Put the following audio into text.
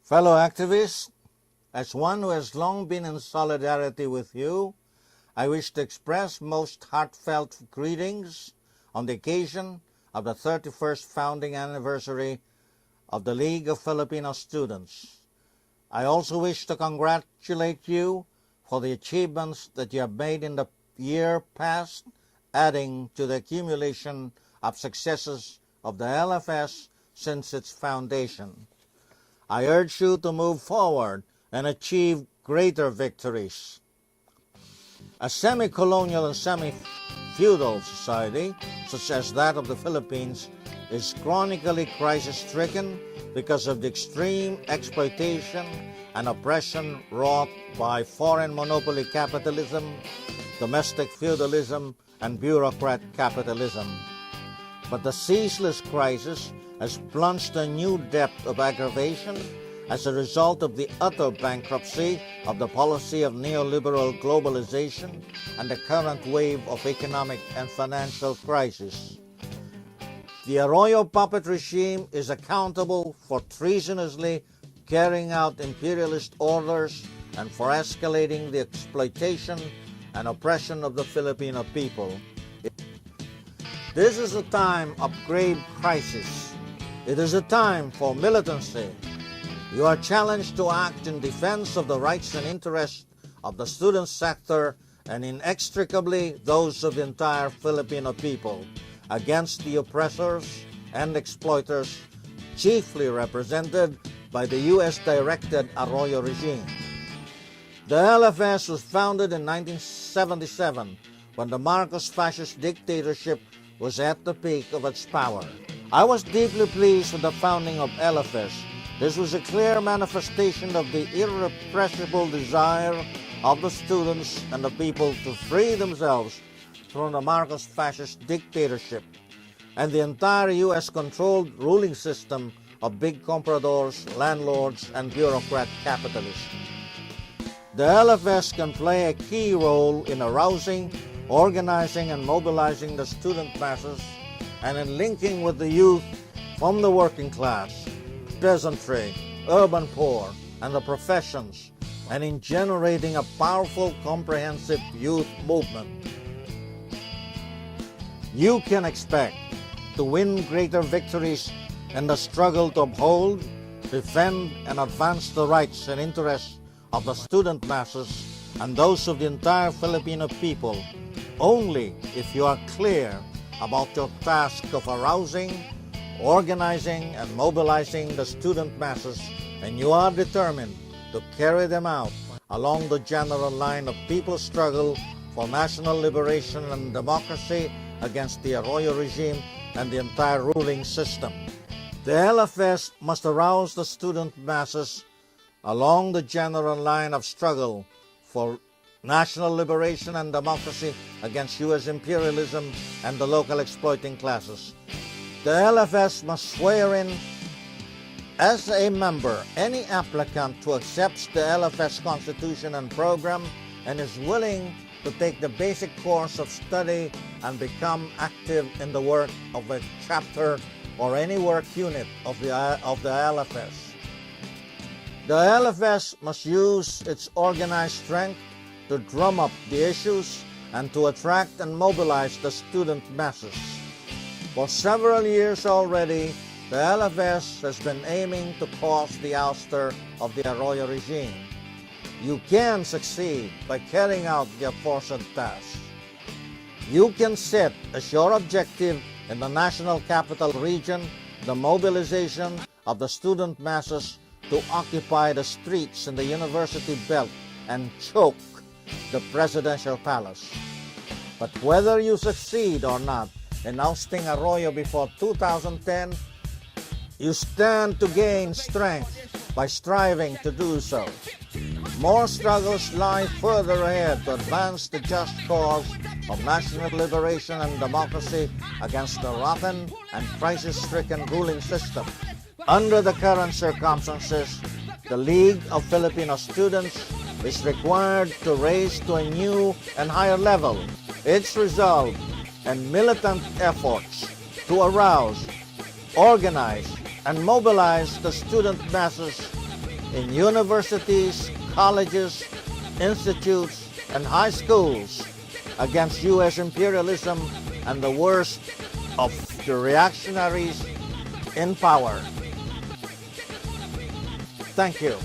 Fellow activists, as one who has long been in solidarity with you, I wish to express most heartfelt greetings on the occasion of the 31st founding anniversary of the League of Filipino Students. I also wish to congratulate you for the achievements that you have made in the year past, adding to the accumulation of successes of the LFS since its foundation. I urge you to move forward and achieve greater victories. A semi-colonial and semi-feudal society, such as that of the Philippines, is chronically crisis-stricken because of the extreme exploitation and oppression wrought by foreign monopoly capitalism, domestic feudalism, and bureaucrat capitalism. But the ceaseless crisis has plunged a new depth of aggravation as a result of the utter bankruptcy of the policy of neoliberal globalization and the current wave of economic and financial crisis. The Arroyo puppet regime is accountable for treasonously carrying out imperialist orders and for escalating the exploitation and oppression of the Filipino people. This is a time of grave crisis. It is a time for militancy. You are challenged to act in defense of the rights and interests of the student sector and inextricably those of the entire Filipino people against the oppressors and exploiters, chiefly represented by the U.S.-directed Arroyo regime. The LFS was founded in 1977 when the Marcos fascist dictatorship was at the peak of its power. I was deeply pleased with the founding of LFS. This was a clear manifestation of the irrepressible desire of the students and the people to free themselves from the Marcos fascist dictatorship and the entire U.S.-controlled ruling system of big compradors, landlords, and bureaucrat capitalists. The LFS can play a key role in arousing, organizing, and mobilizing the student masses and in linking with the youth from the working class, peasantry, urban poor, and the professions, and in generating a powerful, comprehensive youth movement. You can expect to win greater victories in the struggle to uphold, defend, and advance the rights and interests of the student masses and those of the entire Filipino people only if you are clear about your task of arousing, organizing, and mobilizing the student masses, and you are determined to carry them out along the general line of people's struggle for national liberation and democracy against the Arroyo regime and the entire ruling system. The LFS must arouse the student masses along the general line of struggle for national liberation and democracy against U.S. imperialism and the local exploiting classes. The LFS must swear in as a member any applicant who accepts the LFS constitution and program and is willing to take the basic course of study and become active in the work of a chapter or any work unit of the LFS. The LFS must use its organized strength to drum up the issues and to attract and mobilize the student masses. For several years already, the LFS has been aiming to cause the ouster of the Arroyo regime. You can succeed by carrying out the aforesaid task. You can set as your objective in the National Capital Region the mobilization of the student masses to occupy the streets in the University Belt and choke the Presidential Palace. But whether you succeed or not in ousting Arroyo before 2010, you stand to gain strength by striving to do so. More struggles lie further ahead to advance the just cause of national liberation and democracy against the rotten and crisis-stricken ruling system. Under the current circumstances, the League of Filipino Students is required to raise to a new and higher level its resolve and militant efforts to arouse, organize, and mobilize the student masses in universities, colleges, institutes, and high schools against U.S. imperialism and the worst of the reactionaries in power. Thank you.